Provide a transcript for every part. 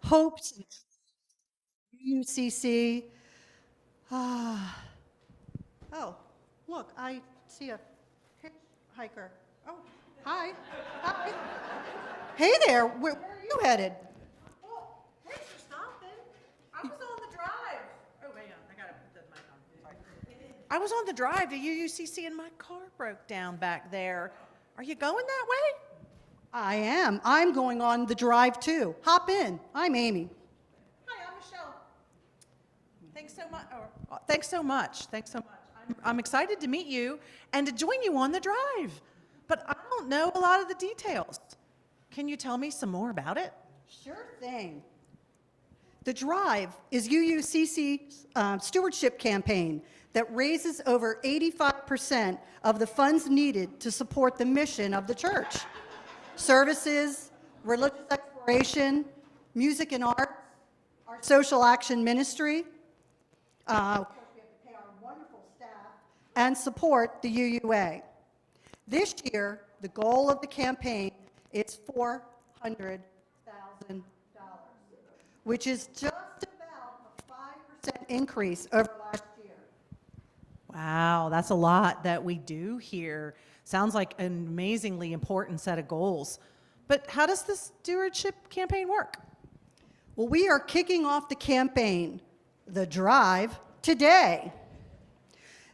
hopes and UCC. Ah, oh, look, I see a hitchhiker. Oh, hi. Hi. Hey there, where are you headed? Oh, thanks for stopping. I was on the drive. Oh, hang on. I gotta put the mic on. Sorry. I was on the drive to UUCC and my car broke down back there. Are you going that way? I am. I'm going on the drive too. Hop in. I'm Amy. Hi, I'm Michelle. Thanks so much. Thanks so much. Thanks so much. I'm excited to meet you and to join you on the drive. But I don't know a lot of the details. Can you tell me some more about it? Sure thing. The Drive is UUCC's stewardship campaign that raises over 85% of the funds needed to support the mission of the church. Services, religious exploration, music and arts, our social action ministry. Of course, we have to pay our wonderful staff and support the UUA. This year, the goal of the campaign is $400,000, which is just about a 5% increase over last year. Wow, that's a lot that we do here. Sounds like an amazingly important set of goals. But how does this stewardship campaign work? Well, we are kicking off the campaign, the Drive, today.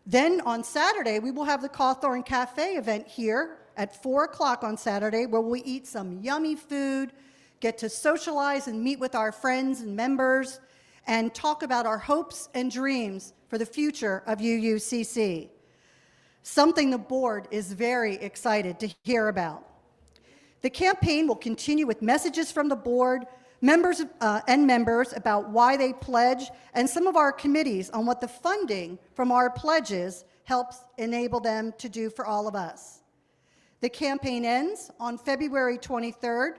Then on Saturday, we will have the Cawthorn Cafe event here at 4 o'clock on Saturday, where we eat some yummy food, get to socialize and meet with our friends and members, and talk about our hopes and dreams for the future of UUCC. Something the board is very excited to hear about. The campaign will continue with messages from the board, members about why they pledge, and some of our committees on what the funding from our pledges helps enable them to do for all of us. The campaign ends on February 23rd,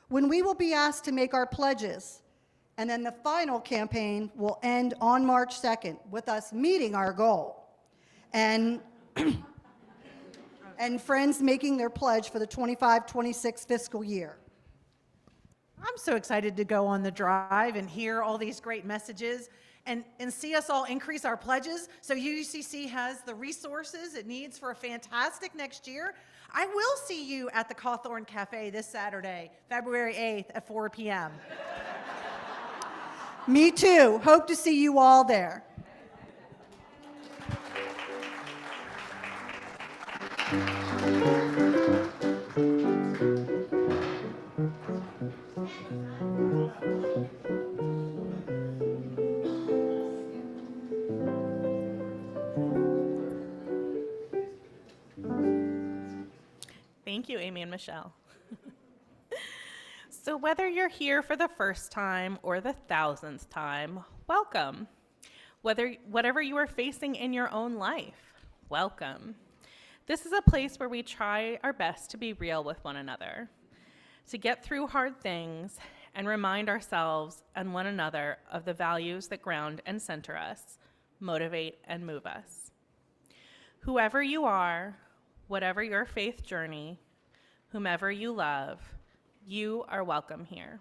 when we will be asked to make our pledges. And then the final campaign will end on March 2nd with us meeting our goal. And friends making their pledge for the 25-26 fiscal year. I'm so excited to go on the drive and hear all these great messages and see us all increase our pledges so UUCC has the resources it needs for a fantastic next year. I will see you at the Cawthorn Cafe this Saturday, February 8th at 4 p.m. Me too. Hope to see you all there. Thank you, Amy and Michelle. So whether you're here for the first time or the 1000th time, welcome. Whatever you are facing in your own life, welcome. This is a place where we try our best to be real with one another, to get through hard things and remind ourselves and one another of the values that ground and center us, motivate and move us. Whoever you are, whatever your faith journey, whomever you love, you are welcome here.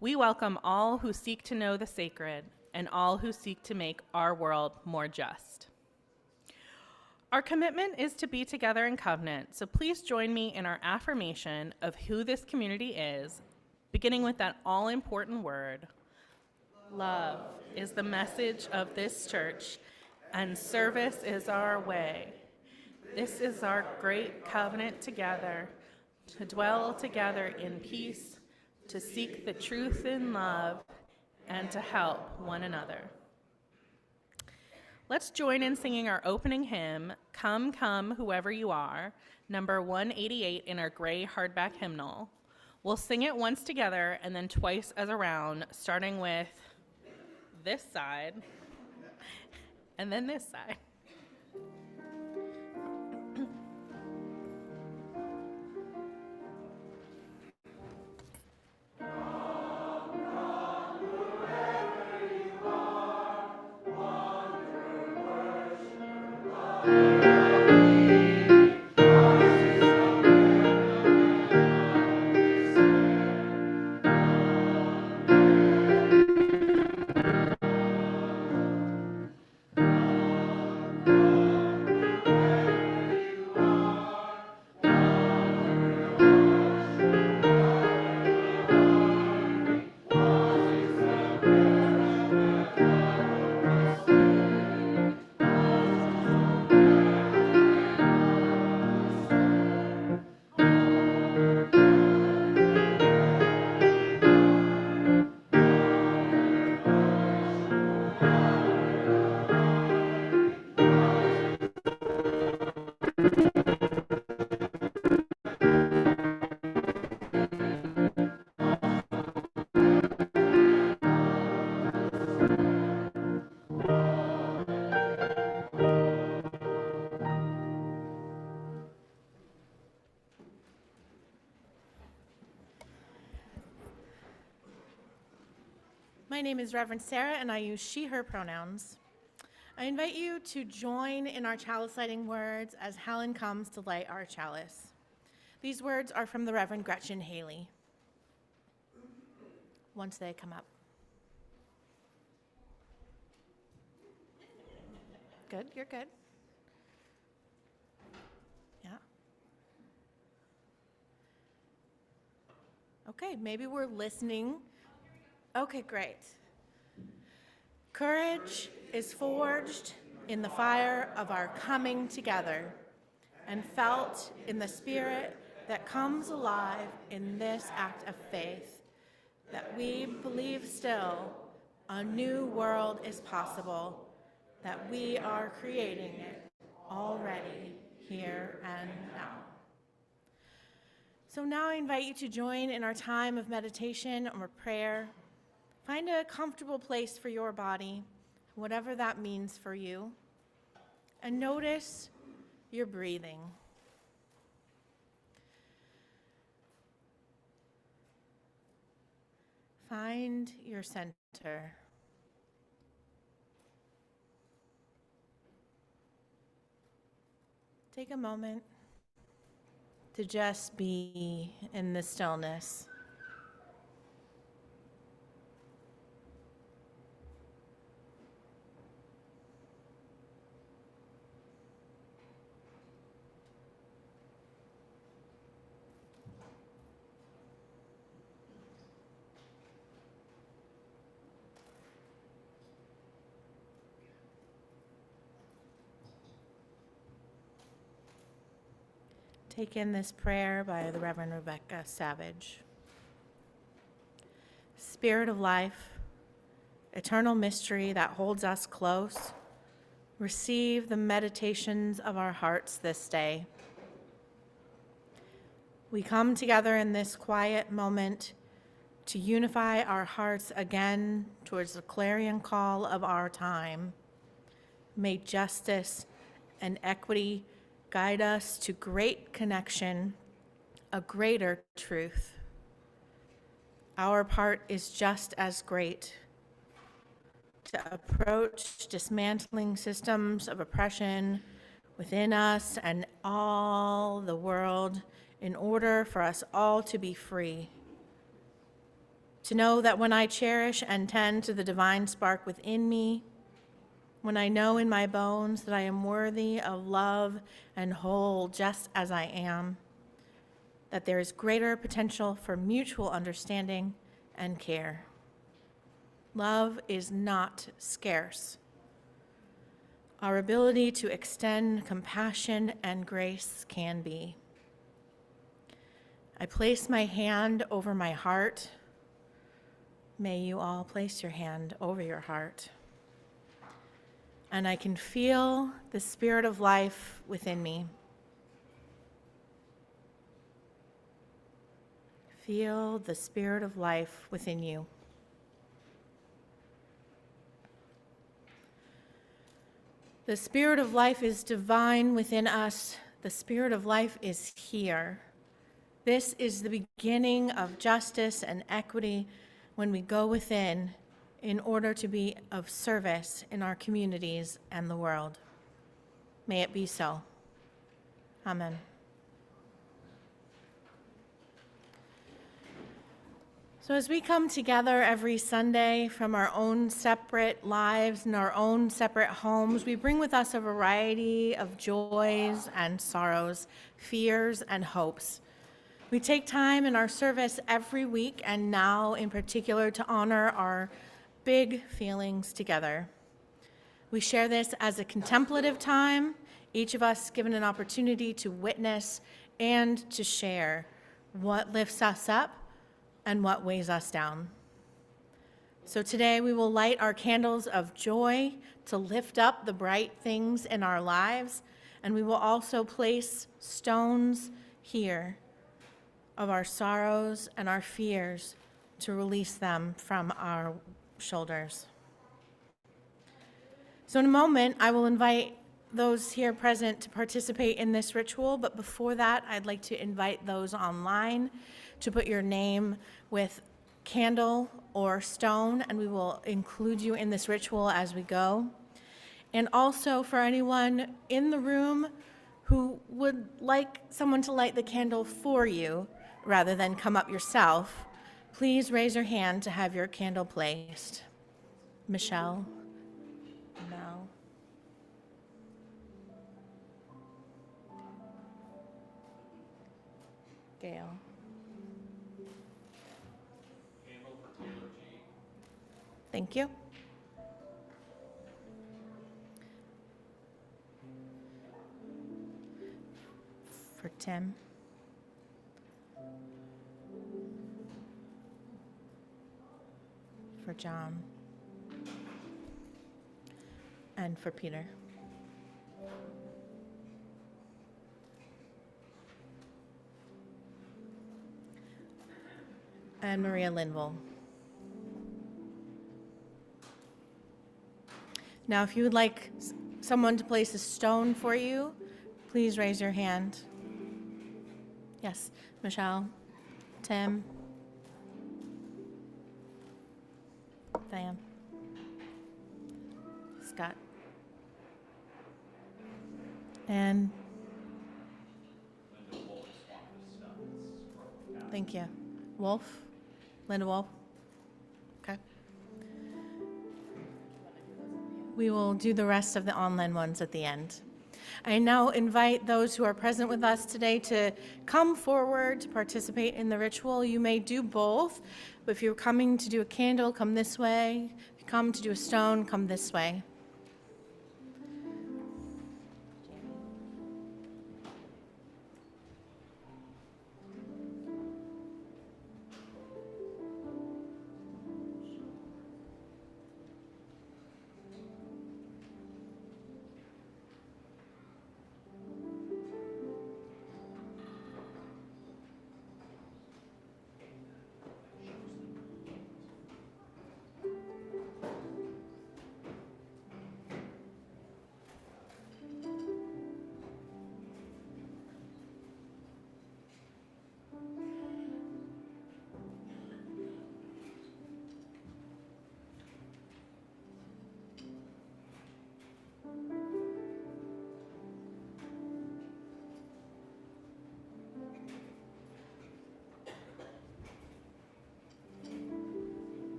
We welcome all who seek to know the sacred and all who seek to make our world more just. Our commitment is to be together in covenant, so please join me in our affirmation of who this community is, beginning with that all-important word. Love is the message of this church, and service is our way. This is our great covenant together, to dwell together in peace, to seek the truth in love, and to help one another. Let's join in singing our opening hymn, Come, Come, Whoever You Are, number 188 in our gray hardback hymnal. We'll sing it once together and then twice as a round, starting with this side and then this side. My name is Reverend Sarah, and I use she, her pronouns. I invite you to join in our chalice lighting words as Helen comes to light our chalice. These words are from the Reverend Gretchen Haley. Once they come up. Good, you're good. Yeah. Okay, maybe we're listening. Okay, great. Courage is forged in the fire of our coming together and felt in the spirit that comes alive in this act of faith, that we believe still a new world is possible, that we are creating it already here and now. So now I invite you to join in our time of meditation or prayer. Find a comfortable place for your body, whatever that means for you, and notice your breathing. Find your center. Take a moment to just be in the stillness. Take in this prayer by the Reverend Rebecca Savage. Spirit of life, eternal mystery that holds us close, receive the meditations of our hearts this day. We come together in this quiet moment to unify our hearts again towards the clarion call of our time. May justice and equity guide us to great connection, a greater truth. Our part is just as great: to approach dismantling systems of oppression within us and all the world in order for us all to be free. To know that when I cherish and tend to the divine spark within me, when I know in my bones that I am worthy of love and whole just as I am, that there is greater potential for mutual understanding and care. Love is not scarce. Our ability to extend compassion and grace can be. I place my hand over my heart. May you all place your hand over your heart. And I can feel the spirit of life within me. Feel the spirit of life within you. The spirit of life is divine within us. The spirit of life is here. This is the beginning of justice and equity when we go within in order to be of service in our communities and the world. May it be so. Amen. So as we come together every Sunday from our own separate lives and our own separate homes, we bring with us a variety of joys and sorrows, fears and hopes. We take time in our service every week, and now in particular, to honor our big feelings together. We share this as a contemplative time, each of us given an opportunity to witness and to share what lifts us up and what weighs us down. So today we will light our candles of joy to lift up the bright things in our lives, and we will also place stones here of our sorrows and our fears to release them from our shoulders. So in a moment, I will invite those here present to participate in this ritual, but before that, I'd like to invite those online to put your name with candle or stone, and we will include you in this ritual as we go. And also for anyone in the room who would like someone to light the candle for you rather than come up yourself, please raise your hand to have your candle placed. Michelle, Mel. Gail. Thank you. For Tim. For John. And for Peter. And Maria Linville. Now, if you would like someone to place a stone for you, please raise your hand. Yes, Michelle, Tim, Diane, Scott, and thank you. Wolf, Linda Wolf. Okay. We will do the rest of the online ones at the end. I now invite those who are present with us today to come forward to participate in the ritual. You may do both, but if you're coming to do a candle, come this way. If you come to do a stone, come this way.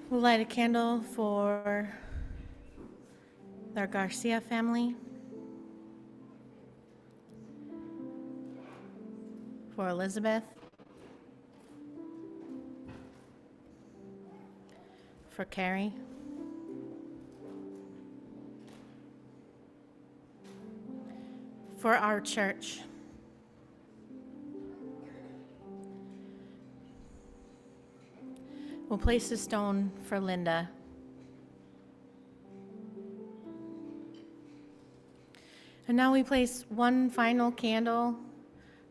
We'll light a candle for the Garcia family, for Elizabeth, for Carrie, for our church. We'll place a stone for Linda. And now we place one final candle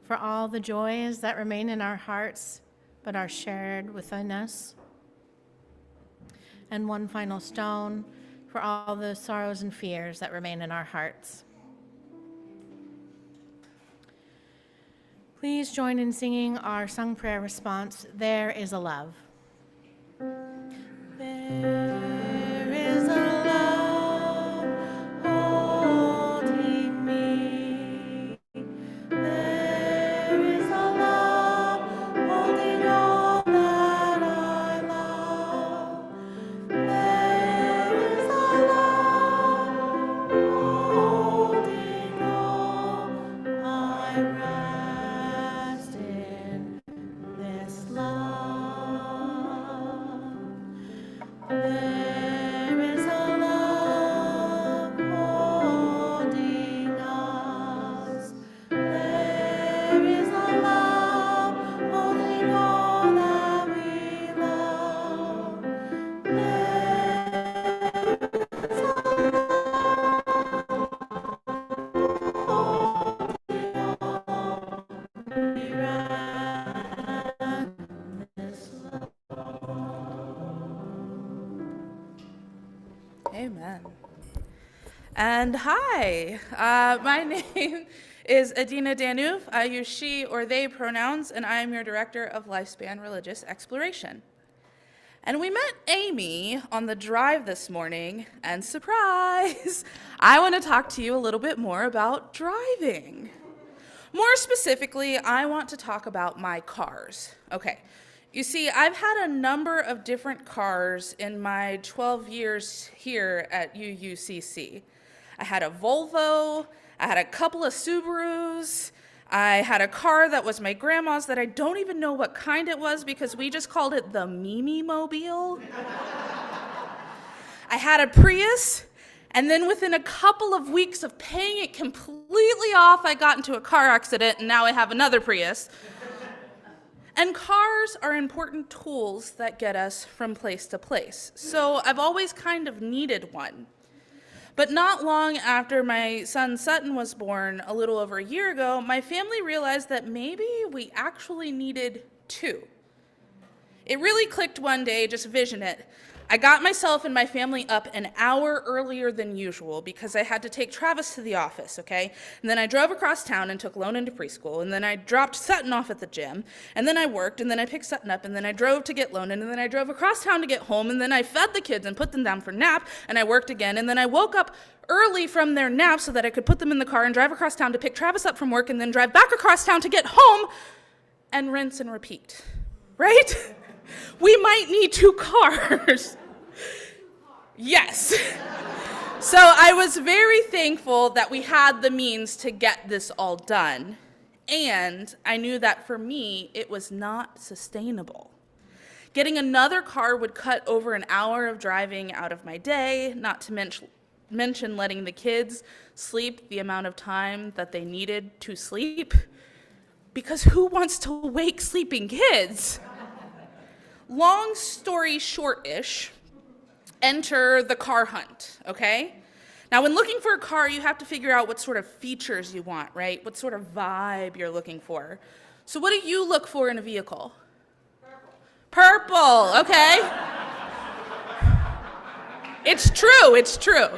for all the joys that remain in our hearts but are shared within us. And one final stone for all the sorrows and fears that remain in our hearts. Please join in singing our sung prayer response, There is a Love. There is a love holding me. There is a love holding all that I love. There is a love holding all I rest in this love. There is a love holding us. There is a love holding all that we love. There is a love holding all we rest in this love. Amen. And hi, my name is Adina Danuf. I use she or they pronouns, and I am your Director of Lifespan Religious Exploration. And we met Amy on the drive this morning, and surprise, I want to talk to you a little bit more about driving. More specifically, I want to talk about my cars. Okay. You see, I've had a number of different cars in my 12 years here at UUCC. I had a Volvo, I had a couple of Subarus, I had a car that was my grandma's that I don't even know what kind it was because we just called it the Mimi Mobile. I had a Prius, and then within a couple of weeks of paying it completely off, I got into a car accident, and now I have another Prius. And cars are important tools that get us from place to place. So I've always kind of needed one. But not long after my son Sutton was born, a little over a year ago, my family realized that maybe we actually needed two. It really clicked one day, just vision it. I got myself and my family up an hour earlier than usual because I had to take Travis to the office, okay? And then I drove across town and took Lonan to preschool, and then I dropped Sutton off at the gym, and then I worked, and then I picked Sutton up, and then I drove to get Lonan, and then I drove across town to get home, and then I fed the kids and put them down for nap, and I worked again, and then I woke up early from their nap so that I could put them in the car and drive across town to pick Travis up from work, and then drive back across town to get home, and rinse and repeat, right? We might need two cars. Yes. So I was very thankful that we had the means to get this all done. And I knew that for me, it was not sustainable. Getting another car would cut over an hour of driving out of my day, not to mention letting the kids sleep the amount of time that they needed to sleep. Because who wants to wake sleeping kids? Long story short-ish, enter the car hunt, okay? Now, when looking for a car, you have to figure out what sort of features you want, right? What sort of vibe you're looking for. So what do you look for in a vehicle? Purple, okay? It's true, it's true.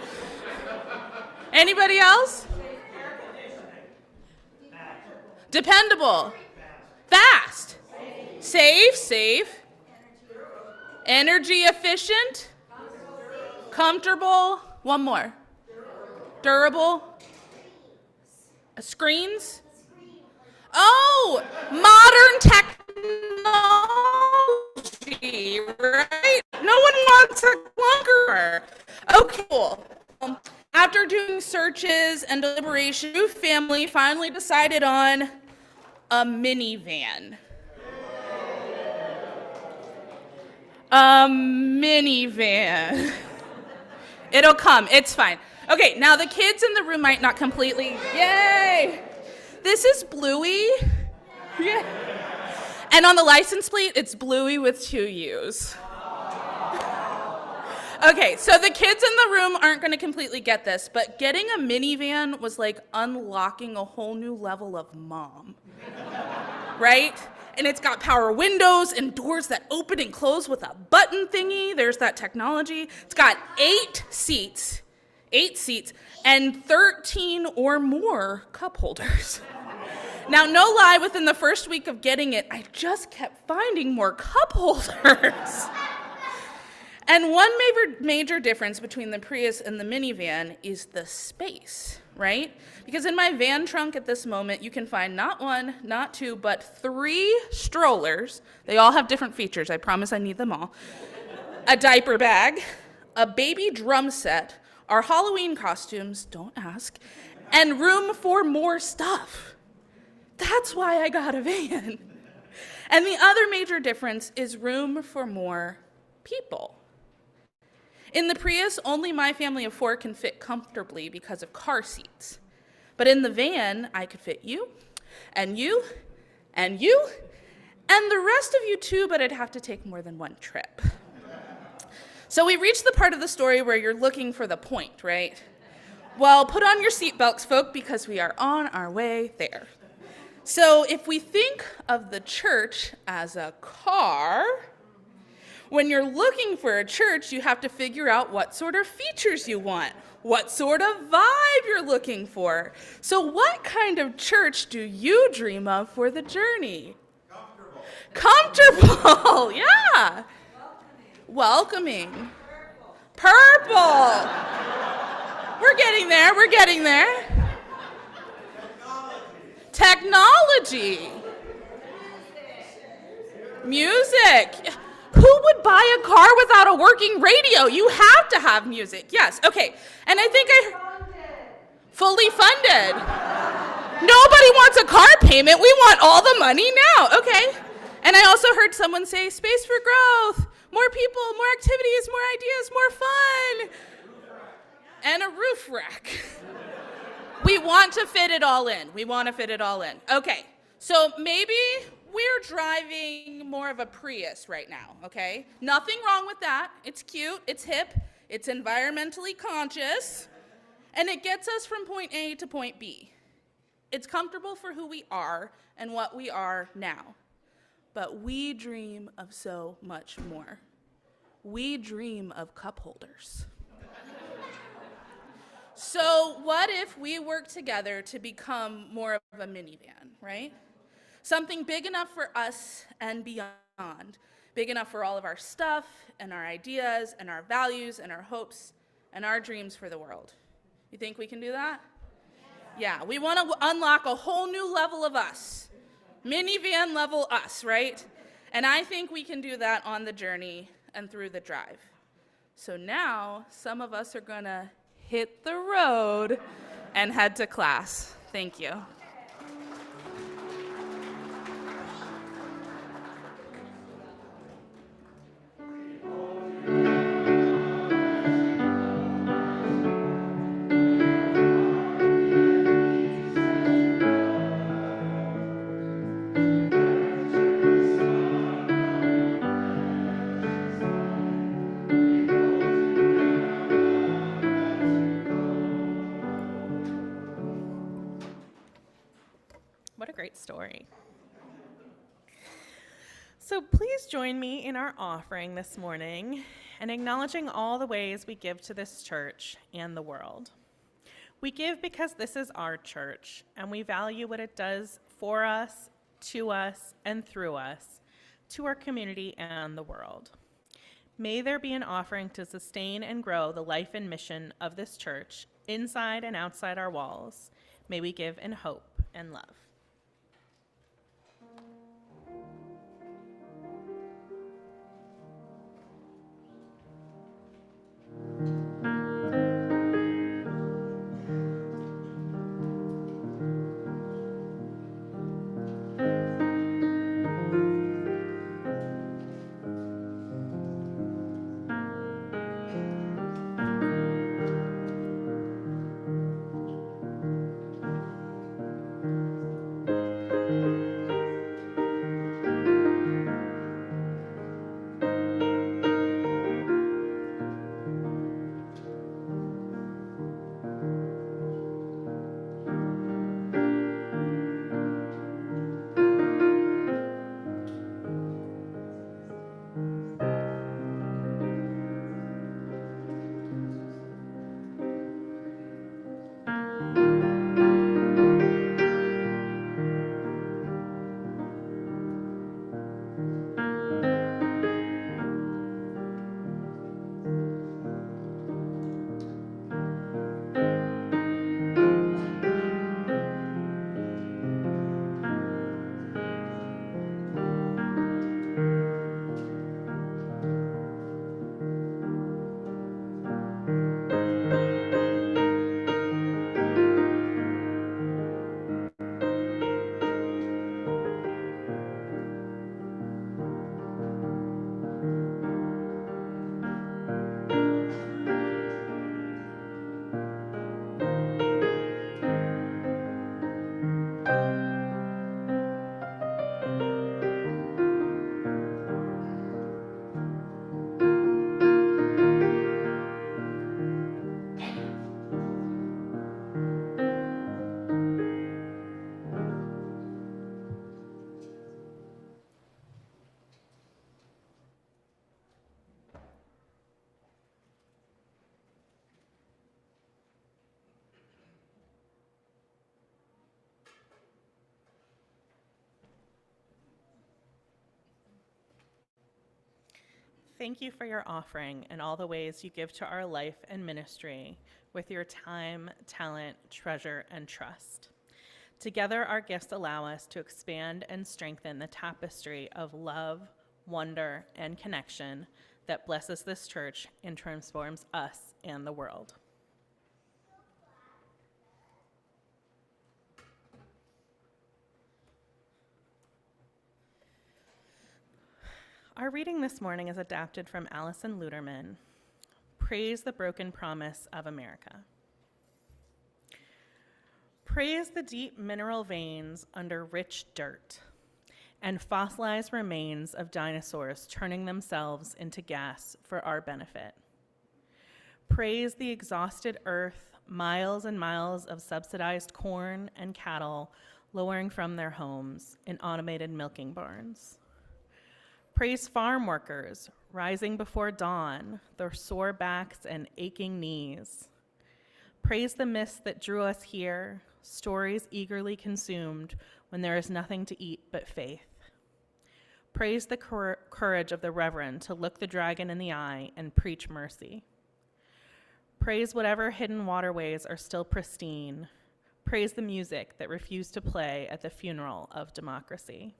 Anybody else? Dependable. Fast. Safe. Energy efficient. Comfortable. One more. Durable. Screens. Oh, modern technology, right? No one searches and deliberation, your family finally decided on a minivan. A minivan. It'll come, it's fine. Okay, now the kids in the room might not completely, yay! This is Bluey. Yeah. And on the license plate, it's Bluey with 2 U's. Okay, so the kids in the room aren't going to completely get this, but getting a minivan was like unlocking a whole new level of mom, right? And it's got power windows and doors that open and close with a button thingy. There's that technology. It's got 8 seats, and 13 or more cup holders. Now, no lie, within the first week of getting it, I just kept finding more cup holders. And one major difference between the Prius and the minivan is the space, right? Because in my van trunk at this moment, you can find not 1, not 2, but 3 strollers. They all have different features. I promise I need them all. A diaper bag, a baby drum set, our Halloween costumes, don't ask, and room for more stuff. That's why I got a van. And the other major difference is room for more people. In the Prius, only my family of 4 can fit comfortably because of car seats. But in the van, I could fit you, and you, and you, and the rest of you too, but I'd have to take more than one trip. So we reached the part of the story where you're looking for the point, right? Well, put on your seatbelts, folk, because we are on our way there. So if we think of the church as a car, when you're looking for a church, you have to figure out what sort of features you want, what sort of vibe you're looking for. So what kind of church do you dream of for the journey? Comfortable, yeah. Welcoming. Purple. We're getting there. Technology. Music. Who would buy a car without a working radio? You have to have music. Yes, okay. And I think fully funded. Nobody wants a car payment. We want all the money now. Okay. And I also heard someone say space for growth, more people, more activities, more ideas, more fun. And a roof rack. We want to fit it all in. Okay, so maybe we're driving more of a Prius right now, okay? Nothing wrong with that. It's cute, it's hip, it's environmentally conscious, and it gets us from point A to point B. It's comfortable for who we are and what we are now. But we dream of so much more. We dream of cup holders. So what if we work together to become more of a minivan, right? Something big enough for us and beyond. Big enough for all of our stuff and our ideas and our values and our hopes and our dreams for the world. You think we can do that? Yeah, we want to unlock a whole new level of us. Minivan level us, right? And I think we can do that on the journey and through the drive. So now some of us are gonna hit the road and head to class. Thank you. What a great story. So please join me in our offering this morning and acknowledging all the ways we give to this church and the world. We give because this is our church, and we value what it does for us, to us, and through us, to our community and the world. May there be an offering to sustain and grow the life and mission of this church inside and outside our walls. May we give in hope and love. Thank you for your offering and all the ways you give to our life and ministry with your time, talent, treasure, and trust. Together, our gifts allow us to expand and strengthen the tapestry of love, wonder, and connection that blesses this church and transforms us and the world. Our reading this morning is adapted from Allison Luderman, Praise the Broken Promise of America. Praise the deep mineral veins under rich dirt and fossilized remains of dinosaurs turning themselves into gas for our benefit. Praise the exhausted earth, miles and miles of subsidized corn and cattle lowering from their homes in automated milking barns. Praise farm workers rising before dawn, their sore backs and aching knees. Praise the mist that drew us here, stories eagerly consumed when there is nothing to eat but faith. Praise the courage of the reverend to look the dragon in the eye and preach mercy. Praise whatever hidden waterways are still pristine. Praise the music that refused to play at the funeral of democracy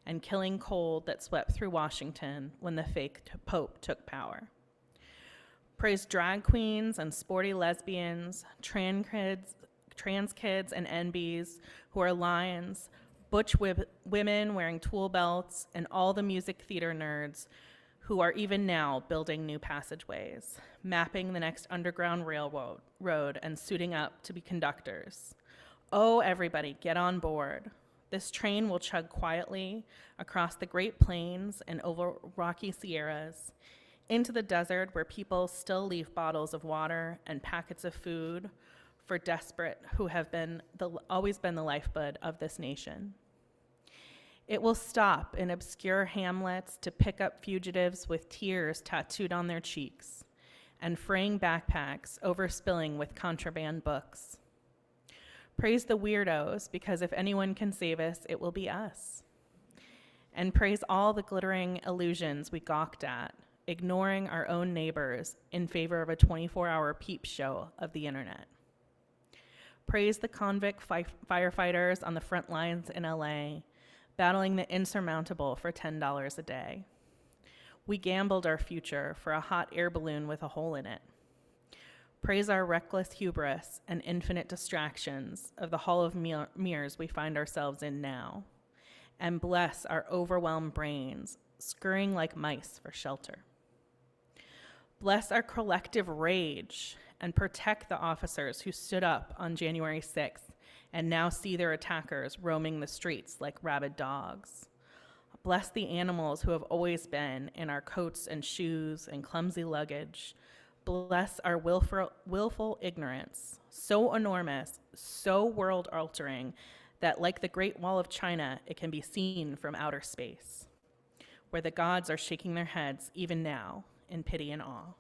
and killing cold that swept through Washington when the fake Pope took power. Praise drag queens and sporty lesbians, trans kids and NBs who are lions, butch women wearing tool belts, and all the music theater nerds who are even now building new passageways, mapping the next underground railroad and suiting up to be conductors. Oh, everybody, get on board. This train will chug quietly across the Great Plains and over rocky Sierras, into the desert where people still leave bottles of water and packets of food for desperate who have always been the lifeblood of this nation. It will stop in obscure hamlets to pick up fugitives with tears tattooed on their cheeks and fraying backpacks overspilling with contraband books. Praise the weirdos, because if anyone can save us, it will be us. And praise all the glittering illusions we gawked at, ignoring our own neighbors in favor of a 24-hour peep show of the internet. Praise the convict firefighters on the front lines in LA, battling the insurmountable for $10 a day. We gambled our future for a hot air balloon with a hole in it. Praise our reckless hubris and infinite distractions of the hall of mirrors we find ourselves in now, and bless our overwhelmed brains, scurrying like mice for shelter. Bless our collective rage and protect the officers who stood up on January 6th and now see their attackers roaming the streets like rabid dogs. Bless the animals who have always been in our coats and shoes and clumsy luggage. Bless our willful ignorance, so enormous, so world-altering, that like the Great Wall of China, it can be seen from outer space, where the gods are shaking their heads even now in pity and awe.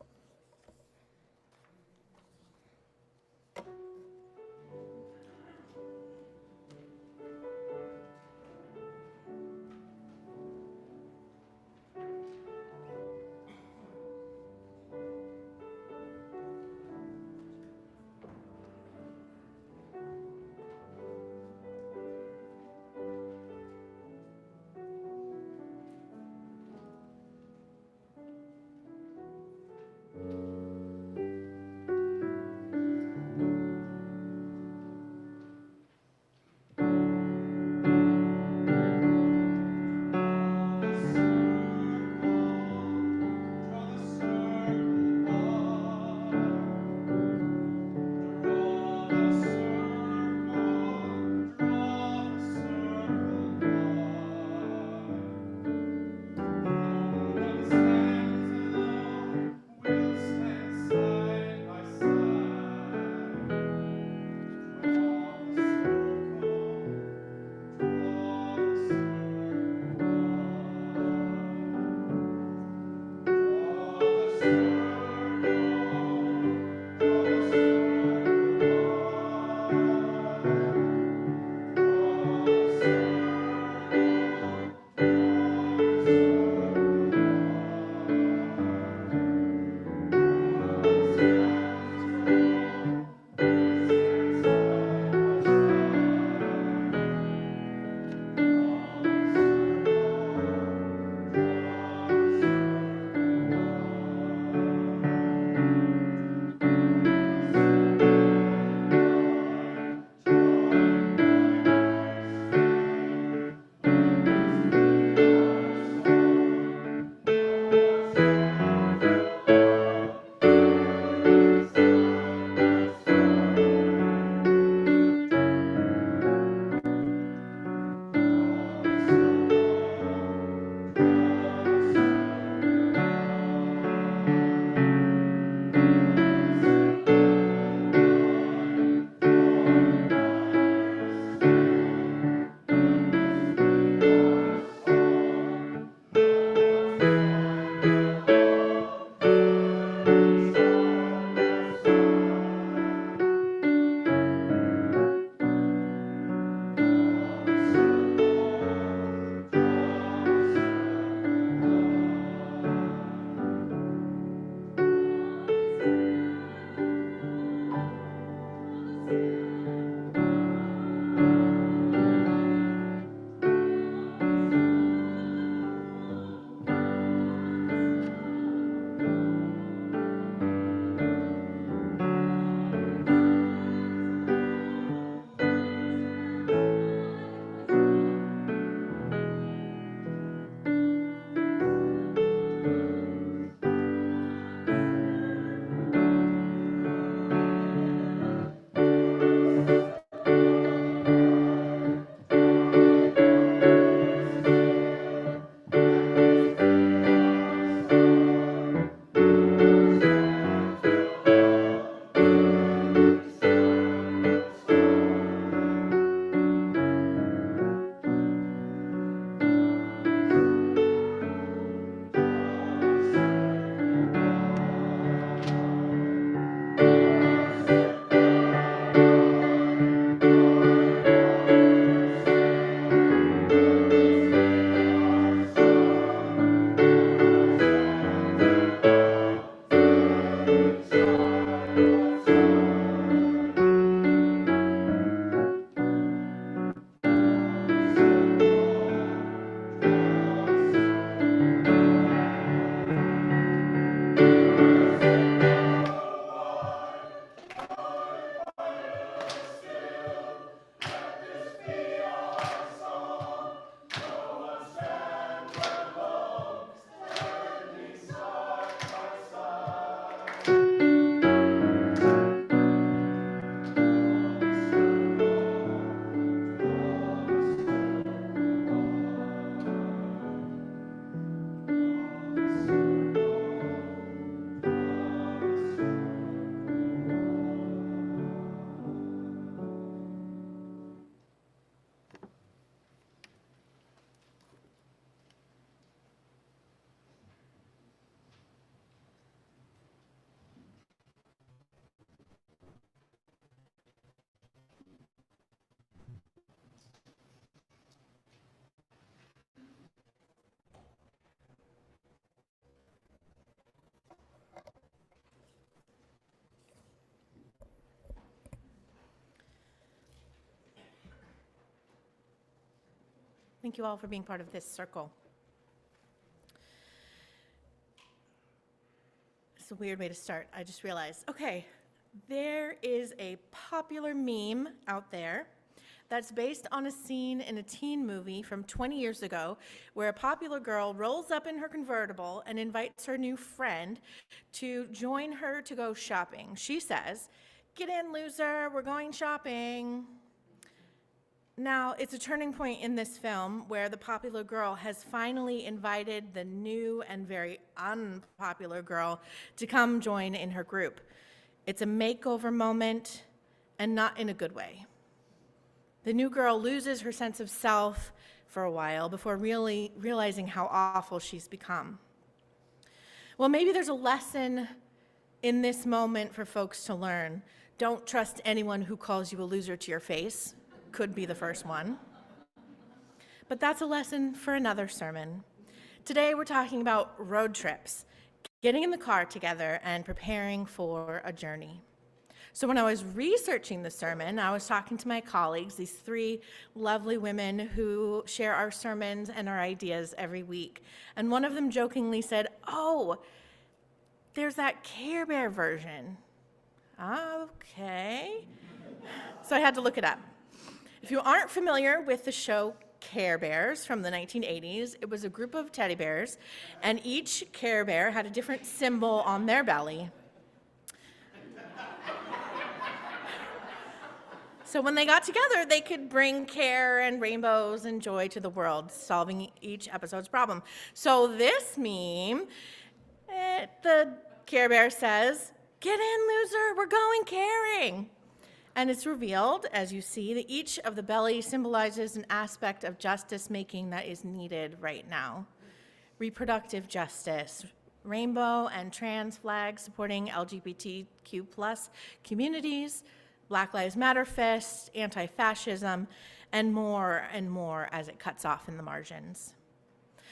Thank you all for being part of this circle. It's a weird way to start, I just realized. Okay, there is a popular meme out there that's based on a scene in a teen movie from 20 years ago where a popular girl rolls up in her convertible and invites her new friend to join her to go shopping. She says, "Get in, loser, we're going shopping." Now, it's a turning point in this film where the popular girl has finally invited the new and very unpopular girl to come join in her group. It's a makeover moment, and not in a good way. The new girl loses her sense of self for a while before really realizing how awful she's become. Well, maybe there's a lesson in this moment for folks to learn. Don't trust anyone who calls you a loser to your face. Could be the first one. But that's a lesson for another sermon. Today we're talking about road trips, getting in the car together and preparing for a journey. So when I was researching the sermon, I was talking to my colleagues, these three lovely women who share our sermons and our ideas every week. And one of them jokingly said, "Oh, there's that Care Bear version." Okay. So I had to look it up. If you aren't familiar with the show Care Bears from the 1980s, it was a group of teddy bears, and each Care Bear had a different symbol on their belly. So when they got together, they could bring care and rainbows and joy to the world, solving each episode's problem. So this meme, the Care Bear says, "Get in, loser, we're going caring." And it's revealed, as you see, that each of the belly symbolizes an aspect of justice making that is needed right now. Reproductive justice, rainbow and trans flags supporting LGBTQ+ communities, Black Lives Matter fist, anti-fascism, and more as it cuts off in the margins.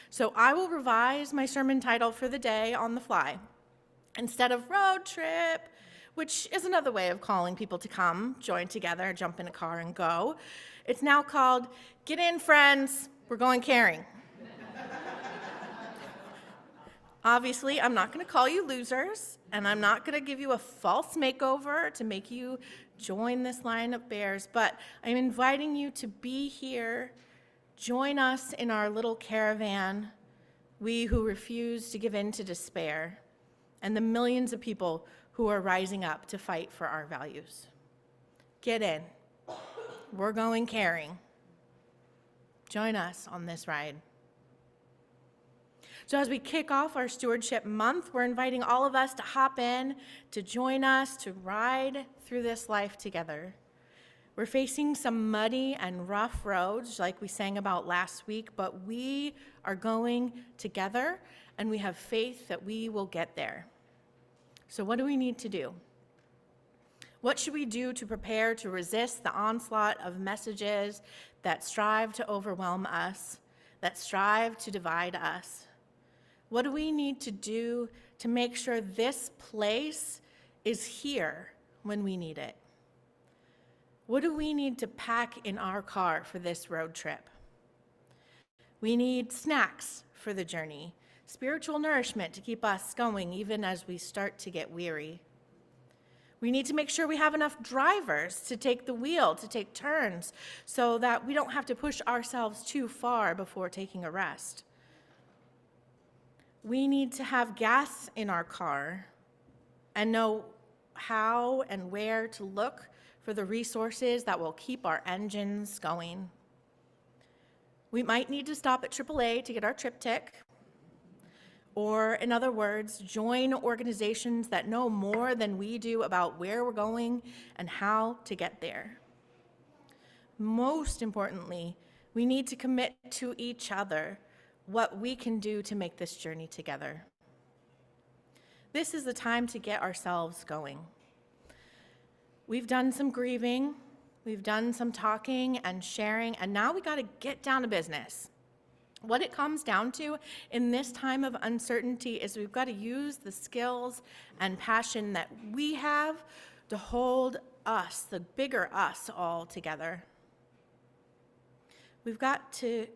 So I will revise my sermon title for the day on the fly. Instead of road trip, which is another way of calling people to come, join together, jump in a car and go, it's now called "Get in, friends, we're going caring." Obviously, I'm not going to call you losers, and I'm not going to give you a false makeover to make you join this line of bears, but I'm inviting you to be here, join us in our little caravan, we who refuse to give in to despair, and the millions of people who are rising up to fight for our values. Get in. We're going caring. Join us on this ride. So as we kick off our stewardship month, we're inviting all of us to hop in, to join us, to ride through this life together. We're facing some muddy and rough roads like we sang about last week, but we are going together and we have faith that we will get there. So what do we need to do? What should we do to prepare to resist the onslaught of messages that strive to overwhelm us, that strive to divide us? What do we need to do to make sure this place is here when we need it? What do we need to pack in our car for this road trip? We need snacks for the journey, spiritual nourishment to keep us going even as we start to get weary. We need to make sure we have enough drivers to take the wheel, to take turns, so that we don't have to push ourselves too far before taking a rest. We need to have gas in our car and know how and where to look for the resources that will keep our engines going. We might need to stop at AAA to get our triptych, or in other words, join organizations that know more than we do about where we're going and how to get there. Most importantly, we need to commit to each other what we can do to make this journey together. This is the time to get ourselves going. We've done some grieving, we've done some talking and sharing, and now we got to get down to business. What it comes down to in this time of uncertainty is we've got to use the skills and passion that we have to hold us, the bigger us, all together. We've got to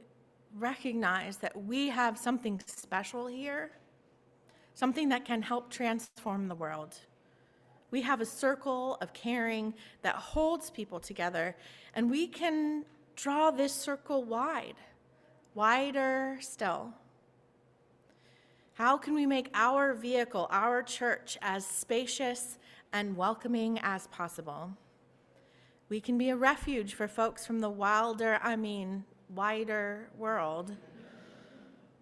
recognize that we have something special here, something that can help transform the world. We have a circle of caring that holds people together, and we can draw this circle wide, wider still. How can we make our vehicle, our church, as spacious and welcoming as possible? We can be a refuge for folks from the wider world.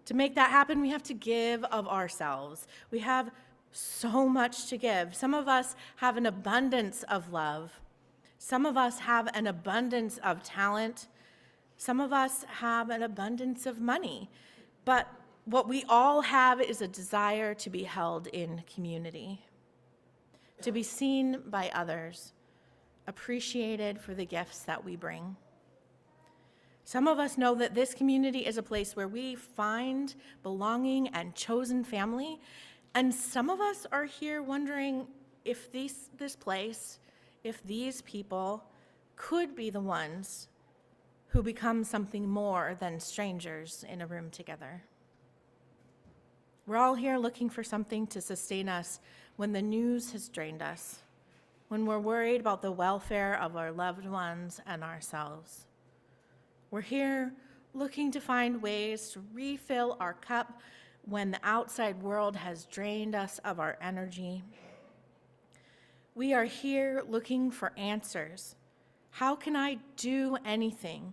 To make that happen, we have to give of ourselves. We have so much to give. Some of us have an abundance of love. Some of us have an abundance of talent. Some of us have an abundance of money. But what we all have is a desire to be held in community, to be seen by others, appreciated for the gifts that we bring. Some of us know that this community is a place where we find belonging and chosen family, and some of us are here wondering if this place, if these people could be the ones who become something more than strangers in a room together. We're all here looking for something to sustain us when the news has drained us, when we're worried about the welfare of our loved ones and ourselves. We're here looking to find ways to refill our cup when the outside world has drained us of our energy. We are here looking for answers. How can I do anything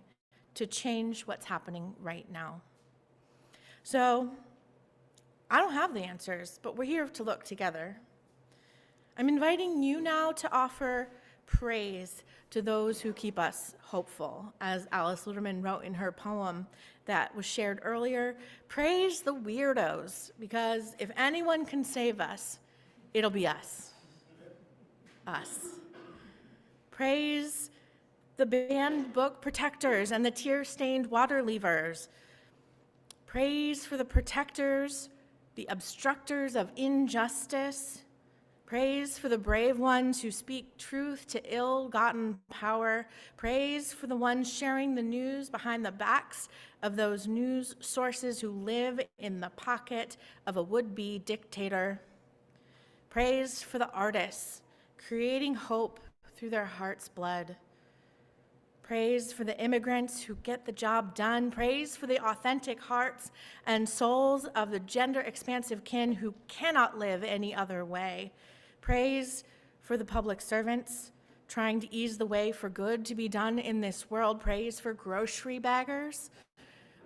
to change what's happening right now? So, I don't have the answers, but we're here to look together. I'm inviting you now to offer praise to those who keep us hopeful. As Alice Luterman wrote in her poem that was shared earlier, praise the weirdos, because if anyone can save us, it'll be us. Us. Praise the banned book protectors and the tear-stained water leavers. Praise for the protectors, the obstructors of injustice. Praise for the brave ones who speak truth to ill-gotten power. Praise for the ones sharing the news behind the backs of those news sources who live in the pocket of a would-be dictator. Praise for the artists creating hope through their heart's blood. Praise for the immigrants who get the job done. Praise for the authentic hearts and souls of the gender-expansive kin who cannot live any other way. Praise for the public servants trying to ease the way for good to be done in this world. Praise for grocery baggers,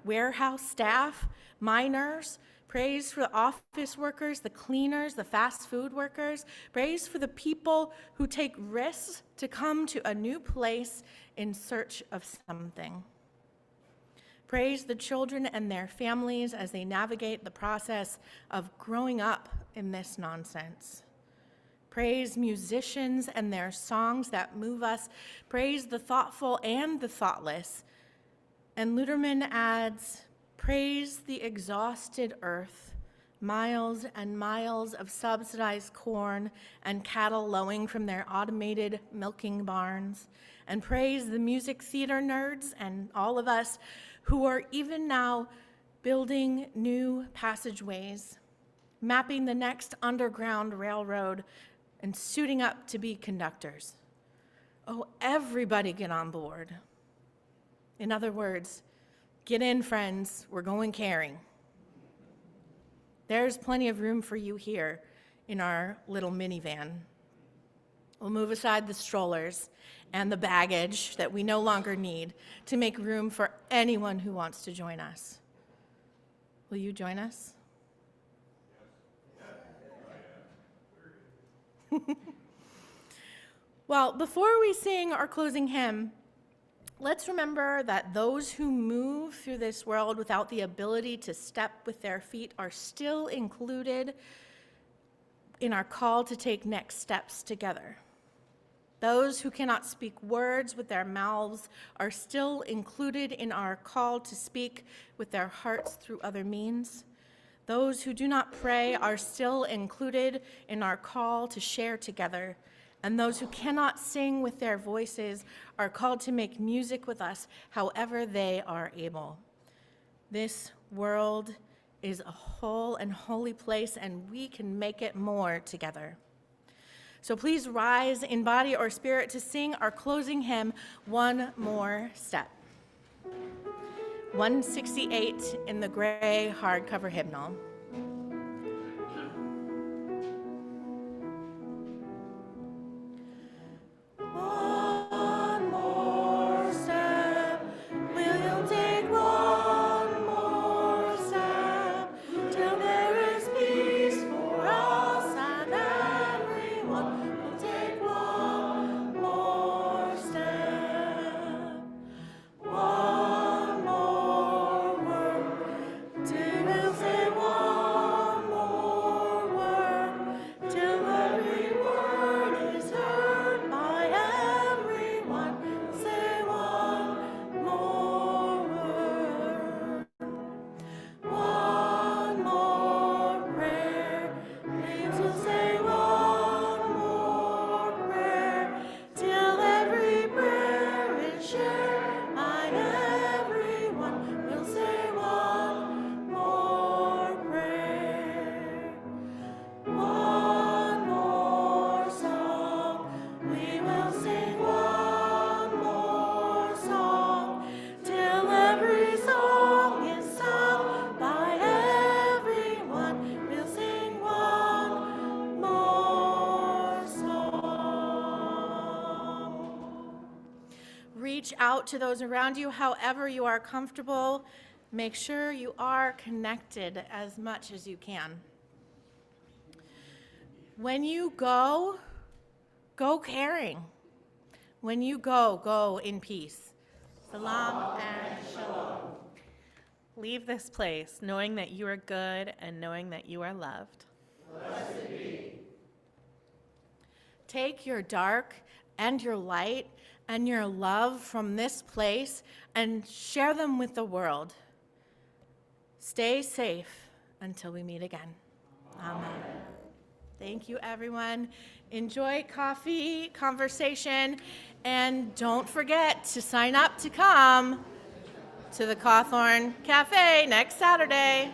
warehouse staff, miners. Praise for the office workers, the cleaners, the fast food workers. Praise for the people who take risks to come to a new place in search of something. Praise the children and their families as they navigate the process of growing up in this nonsense. Praise musicians and their songs that move us. Praise the thoughtful and the thoughtless. And Luterman adds, praise the exhausted earth, miles and miles of subsidized corn and cattle lowing from their automated milking barns. And praise the music theater nerds and all of us who are even now building new passageways, mapping the next underground railroad, and suiting up to be conductors. Oh, everybody get on board. In other words, get in, friends, we're going caring. There's plenty of room for you here in our little minivan. We'll move aside the strollers and the baggage that we no longer need to make room for anyone who wants to join us. Will you join us? Well, before we sing our closing hymn, let's remember that those who move through this world without the ability to step with their feet are still included in our call to take next steps together. Those who cannot speak words with their mouths are still included in our call to speak with their hearts through other means. Those who do not pray are still included in our call to share together. And those who cannot sing with their voices are called to make music with us however they are able. This world is a whole and holy place, and we can make it more together. So please rise in body or spirit to sing our closing hymn, One More Step. 168 in the gray hardcover hymnal. One more step, will you take one more step, till there is peace for us and everyone will take one more step. One more word, till we'll say one more word, till every word is heard by everyone. Say one more word. One more prayer, please will say one more prayer, till every prayer is shared by everyone. We'll say one more prayer. One more song, we will sing one more song, till every song is sung by everyone. We'll sing one more song. Reach out to those around you however you are comfortable. Make sure you are connected as much as you can. When you go, go caring. When you go, go in peace. Salam and shalom. Leave this place knowing that you are good and knowing that you are loved. Take your dark and your light and your love from this place and share them with the world. Stay safe until we meet again. Amen. Thank you, everyone. Enjoy coffee, conversation, and don't forget to sign up to come to the Cawthorn Cafe next Saturday.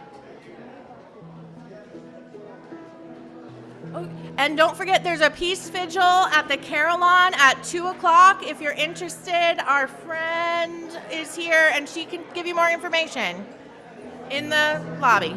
Oh, and don't forget, there's a peace vigil at the Carillon at 2 o'clock. If you're interested, our friend is here, and she can give you more information in the lobby.